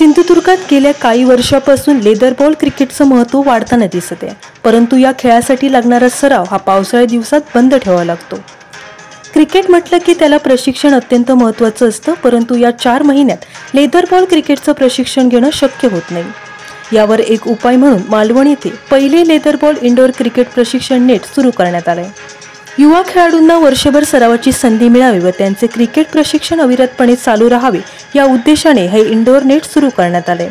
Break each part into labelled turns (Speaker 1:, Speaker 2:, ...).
Speaker 1: सिंधुदुर्गात गेल्या काही वर्षापासून लेदर बॉल क्रिकेटचं महत्त्व वाढताना दिसत आहे, परंतु या खेळासाठी लागणारा सराव हा पावसाळ्या दिवसात बंद ठेवावा लागतो। क्रिकेट म्हटलं की त्याला प्रशिक्षण अत्यंत महत्त्वाचं असतं, परंतु या 4 महिन्यात लेदर बॉल क्रिकेटचं प्रशिक्षण घेणं शक्य होत नाही। यावर एक उपाय म्हणून मालवण येथे पहिले लेदर बॉल इंडोर क्रिकेट प्रशिक्षण नेट सुरू करण्यात आले। युवा खेळाडूंना वर्षभर सरावाची संधी मिळावी व त्यांचे क्रिकेट प्रशिक्षण अविरतपणे चालू राहावे या उद्देशाने हे इंडोर नेट सुरू करण्यात आले।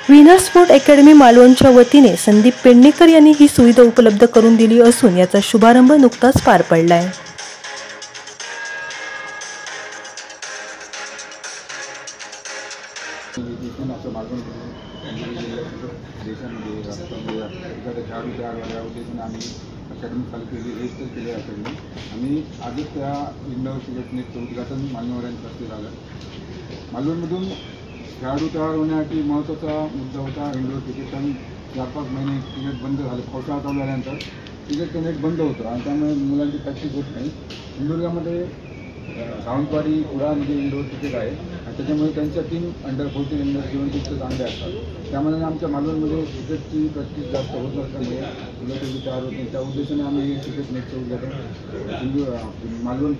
Speaker 1: विनर स्पोर्ट अकॅडमी मालवणच्या वतीने संदीप पेडणेकर यांनी ही सुविधा उपलब्ध करून दिली असून याचा शुभारंभ नुकताच पार पडला आहे।
Speaker 2: अकॅडमी चालू केली, रजिस्टर केले अकॅडमी आणि आजच त्या इंडोर क्रिकेट नेटचं उद्घाटन मालवणवाड्यांच्या हस्ते झालं। मालवणमधून खेळाडू तयार होण्यासाठी महत्त्वाचा मुद्दा होता इंडोर क्रिकेट। आणि 4-5 महिने क्रिकेट बंद झालं, पावसाळा चालू झाल्यानंतर क्रिकेटचं नेट बंद होतं आणि त्यामुळे मुलांची प्रॅक्टिस होत नाही। सिंधुदुर्गामध्ये सावंतवाडी कुडामध्ये इंडोर क्रिकेट आहे आणि त्याच्यामुळे त्यांच्या टीम अंडर 14 अंडर 17चे चांगले असतात। त्यामुळे आमच्या मालवणमध्ये क्रिकेटची प्रॅक्टिस जास्त होत असल्यामुळे मुलं तेवढी तयार होत नाही। त्या उद्देशाने आम्ही क्रिकेट नेटचं उद्घाटन Malvan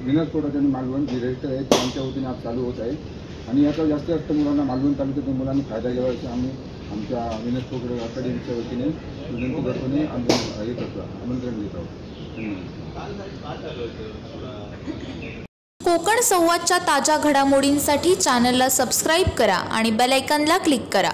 Speaker 2: winner sport academy Malvan जे रजिस्टर आहे त्यांच्या वतीने आज चालू होत आहे आणि याचा जास्त मुलांना मालवण तालुक्यातील मुलांनी फायदा घ्यावा असे आम्ही आमच्या विनर स्पोर्ट अकॅडमीच्या वतीने विनंती करतोने हे करतो, आमंत्रण देत आहोत।
Speaker 3: कोकण संवादच्या ताज्या घडामोडींसाठी चॅनलला सबस्क्राईब करा आणि बेल आयकॉनला क्लिक करा।